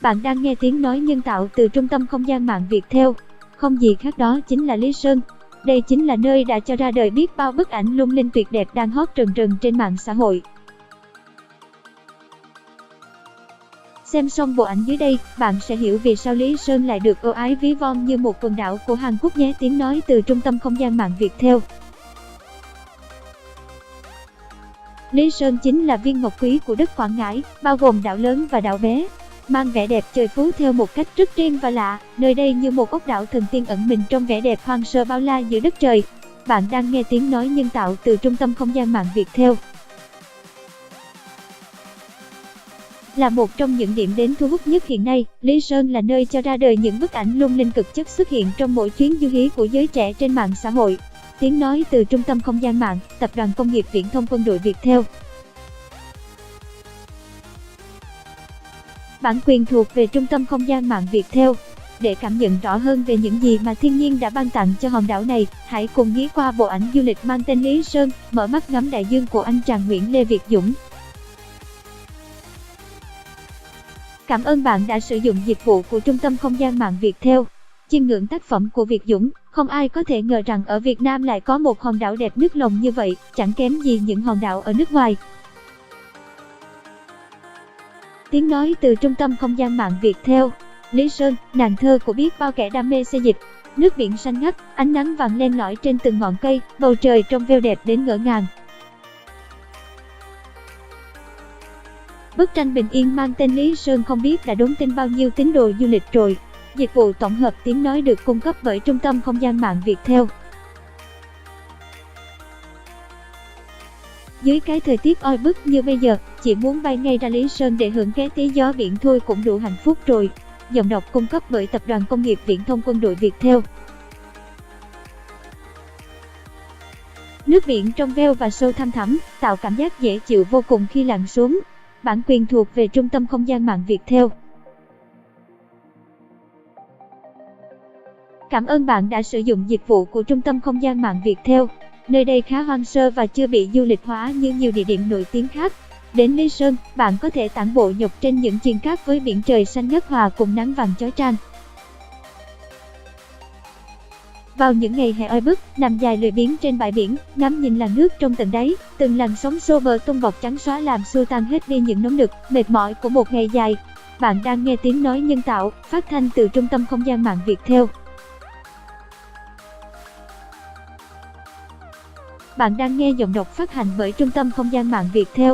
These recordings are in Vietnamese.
Bạn đang nghe tiếng nói nhân tạo từ trung tâm không gian mạng Viettel. Không gì khác đó chính là Lý Sơn. Đây chính là nơi đã cho ra đời biết bao bức ảnh lung linh tuyệt đẹp đang hot rần rần trên mạng xã hội. Xem xong bộ ảnh dưới đây, bạn sẽ hiểu vì sao Lý Sơn lại được ưu ái ví von như một quần đảo của Hàn Quốc nhé. Tiếng nói từ trung tâm không gian mạng Viettel. Lý Sơn chính là viên ngọc quý của đất Quảng Ngãi, bao gồm đảo lớn và đảo bé, mang vẻ đẹp trời phú theo một cách rất riêng và lạ. Nơi đây như một ốc đảo thần tiên ẩn mình trong vẻ đẹp hoang sơ bao la giữa đất trời. Bạn đang nghe tiếng nói nhân tạo từ trung tâm không gian mạng Viettel. Là một trong những điểm đến thu hút nhất hiện nay, Lý Sơn là nơi cho ra đời những bức ảnh lung linh cực chất xuất hiện trong mỗi chuyến du hí của giới trẻ trên mạng xã hội. Tiếng nói từ trung tâm không gian mạng, Tập đoàn Công nghiệp Viễn thông Quân đội Viettel. Bản quyền thuộc về trung tâm không gian mạng Viettel. Để cảm nhận rõ hơn về những gì mà thiên nhiên đã ban tặng cho hòn đảo này, hãy cùng ghé qua bộ ảnh du lịch mang tên Lý Sơn, mở mắt ngắm đại dương của anh chàng Nguyễn Lê Việt Dũng. Cảm ơn bạn đã sử dụng dịch vụ của trung tâm không gian mạng Viettel. Chiêm ngưỡng tác phẩm của Việt Dũng, không ai có thể ngờ rằng ở Việt Nam lại có một hòn đảo đẹp nước lồng như vậy, chẳng kém gì những hòn đảo ở nước ngoài. Tiếng nói từ trung tâm không gian mạng Viettel. Lý Sơn, nàng thơ của biết bao kẻ đam mê xê dịch. Nước biển xanh ngắt, ánh nắng vàng len lỏi trên từng ngọn cây, bầu trời trong veo đẹp đến ngỡ ngàng. Bức tranh bình yên mang tên Lý Sơn không biết đã đón tin bao nhiêu tín đồ du lịch rồi. Dịch vụ tổng hợp tiếng nói được cung cấp bởi trung tâm không gian mạng Viettel. Dưới cái thời tiết oi bức như bây giờ, chỉ muốn bay ngay ra Lý Sơn để hưởng cái tí gió biển thôi cũng đủ hạnh phúc rồi. Giọng đọc cung cấp bởi Tập đoàn Công nghiệp Viễn thông Quân đội Viettel. Nước biển trong veo và sâu thăm thẳm, tạo cảm giác dễ chịu vô cùng khi lặn xuống. Bản quyền thuộc về trung tâm không gian mạng Viettel. Cảm ơn bạn đã sử dụng dịch vụ của trung tâm không gian mạng Viettel. Nơi đây khá hoang sơ và chưa bị du lịch hóa như nhiều địa điểm nổi tiếng khác. Đến Lý Sơn, bạn có thể tản bộ nhọc trên những chiền cát với biển trời xanh ngắt hòa cùng nắng vàng chói chang. Vào những ngày hè oi bức, nằm dài lười biếng trên bãi biển, ngắm nhìn làn nước trong tận đáy, từng làn sóng xô bờ tung bọt trắng xóa làm xua tan hết đi những nóng nực, mệt mỏi của một ngày dài. Bạn đang nghe tiếng nói nhân tạo, phát thanh từ trung tâm không gian mạng Viettel. Bạn đang nghe giọng đọc phát hành bởi trung tâm không gian mạng Viettel.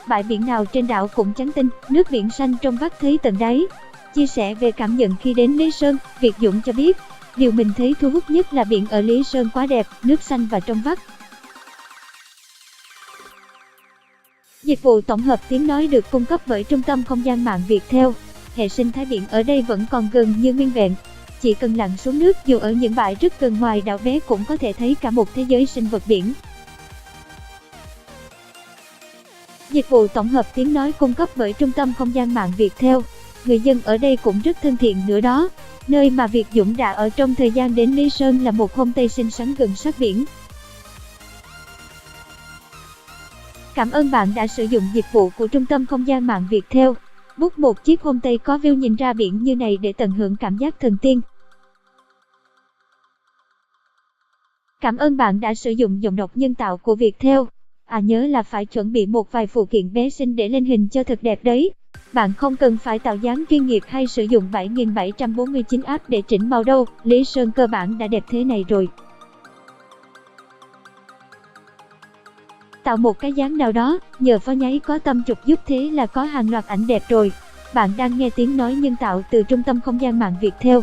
Bãi biển nào trên đảo cũng trắng tinh, nước biển xanh trong vắt thấy tận đáy. Chia sẻ về cảm nhận khi đến Lý Sơn, Việt Dũng cho biết, điều mình thấy thu hút nhất là biển ở Lý Sơn quá đẹp, nước xanh và trong vắt. Dịch vụ tổng hợp tiếng nói được cung cấp bởi trung tâm không gian mạng Viettel. Hệ sinh thái biển ở đây vẫn còn gần như nguyên vẹn. Chỉ cần lặn xuống nước dù ở những bãi rất gần ngoài đảo bé cũng có thể thấy cả một thế giới sinh vật biển. Dịch vụ tổng hợp tiếng nói cung cấp bởi trung tâm không gian mạng Viettel. Người dân ở đây cũng rất thân thiện nữa đó. Nơi mà Việt Dũng đã ở trong thời gian đến Lý Sơn là một homestay xinh xắn gần sát biển. Cảm ơn bạn đã sử dụng dịch vụ của trung tâm không gian mạng Viettel. Book một chiếc homestay có view nhìn ra biển như này để tận hưởng cảm giác thần tiên. Cảm ơn bạn đã sử dụng giọng đọc nhân tạo của Viettel. Nhớ là phải chuẩn bị một vài phụ kiện bé xinh để lên hình cho thật đẹp đấy. Bạn không cần phải tạo dáng chuyên nghiệp hay sử dụng 7749 app để chỉnh màu đâu, Lý Sơn cơ bản đã đẹp thế này rồi. Tạo một cái dáng nào đó, nhờ phó nháy có tâm chụp giúp thế là có hàng loạt ảnh đẹp rồi. Bạn đang nghe tiếng nói nhân tạo từ trung tâm không gian mạng Viettel.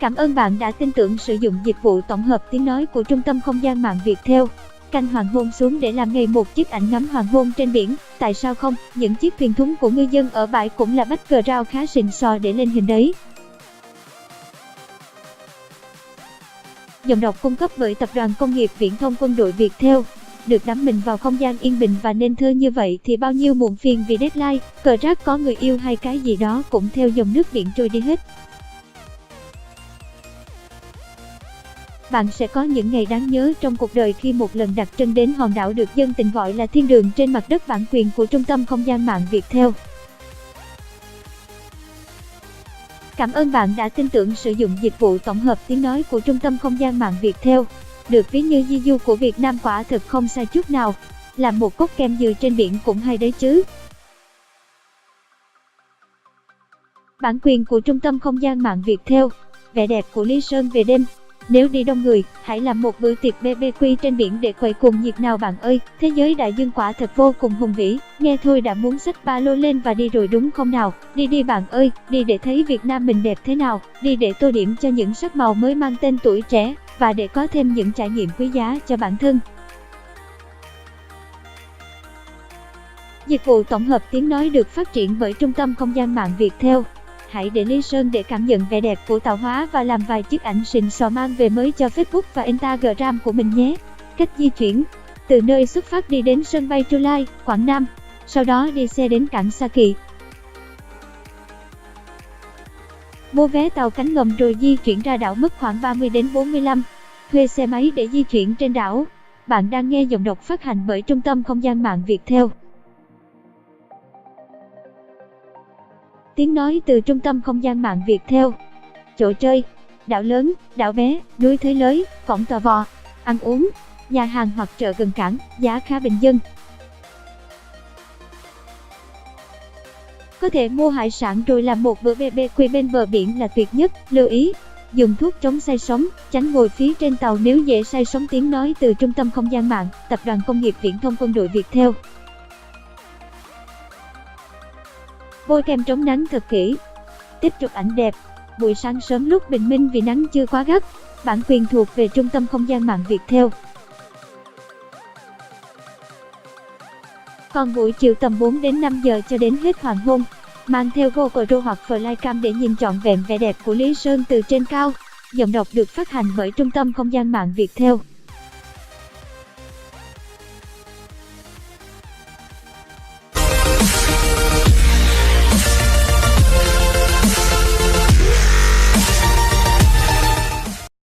Cảm ơn bạn đã tin tưởng sử dụng dịch vụ tổng hợp tiếng nói của trung tâm không gian mạng Viettel. Canh hoàng hôn xuống để làm ngay một chiếc ảnh ngắm hoàng hôn trên biển, tại sao không, những chiếc thuyền thúng của ngư dân ở bãi cũng là background khá xịn sò để lên hình đấy. Giọng đọc cung cấp bởi Tập đoàn Công nghiệp Viễn thông Quân đội Viettel. Được đắm mình vào không gian yên bình và nên thơ như vậy thì bao nhiêu muộn phiền vì deadline, cờ rác có người yêu hay cái gì đó cũng theo dòng nước biển trôi đi hết. Bạn sẽ có những ngày đáng nhớ trong cuộc đời khi một lần đặt chân đến hòn đảo được dân tình gọi là thiên đường trên mặt đất bản quyền của Trung tâm Không gian mạng Viettel. Cảm ơn bạn đã tin tưởng sử dụng dịch vụ tổng hợp tiếng nói của Trung tâm Không gian mạng Viettel. Được ví như Jeju của Việt Nam, quả thực không sai chút nào. Làm một cốc kem dừa trên biển cũng hay đấy chứ. Bản quyền của Trung tâm Không gian mạng Viettel. Vẻ đẹp của Lý Sơn về đêm. Nếu đi đông người, hãy làm một bữa tiệc BBQ trên biển để quậy cuồng nhiệt nào bạn ơi. Thế giới đại dương quả thật vô cùng hùng vĩ. Nghe thôi đã muốn xách ba lô lên và đi rồi đúng không nào? Đi đi bạn ơi, đi để thấy Việt Nam mình đẹp thế nào. Đi để tô điểm cho những sắc màu mới mang tên tuổi trẻ, và để có thêm những trải nghiệm quý giá cho bản thân. Dịch vụ tổng hợp tiếng nói được phát triển bởi Trung tâm Không gian mạng Viettel. Hãy để Lý Sơn để cảm nhận vẻ đẹp của tạo hóa và làm vài chiếc ảnh xịn sò mang về mới cho Facebook và Instagram của mình nhé. Cách di chuyển: từ nơi xuất phát đi đến sân bay Chu Lai, Quảng Nam, sau đó đi xe đến cảng Sa Kỳ. Mua vé tàu cánh ngầm rồi di chuyển ra đảo mất khoảng 30 đến 45. Thuê xe máy để di chuyển trên đảo. Bạn đang nghe giọng đọc phát hành bởi Trung tâm Không gian mạng Viettel. Tiếng nói từ Trung tâm Không gian mạng Viettel. Chỗ chơi: đảo lớn, đảo bé, núi Thới Lới, cổng Tò Vò. Ăn uống: nhà hàng hoặc chợ gần cảng, giá khá bình dân. Có thể mua hải sản rồi làm một bữa BBQ bên bờ biển là tuyệt nhất. Lưu ý: dùng thuốc chống say sóng, tránh ngồi phía trên tàu nếu dễ say sóng. Tiếng nói từ Trung tâm Không gian mạng, Tập đoàn Công nghiệp Viễn thông Quân đội Viettel. Bôi kem chống nắng thật kỹ. Tiếp chụp ảnh đẹp. Buổi sáng sớm lúc bình minh vì nắng chưa quá gắt. Bản quyền thuộc về Trung tâm Không gian mạng Viettel. Còn buổi chiều tầm 4 đến 5 giờ cho đến hết hoàng hôn, mang theo GoPro hoặc Flycam để nhìn trọn vẹn vẻ đẹp của Lý Sơn từ trên cao. Giọng đọc được phát hành bởi Trung tâm Không gian mạng Viettel.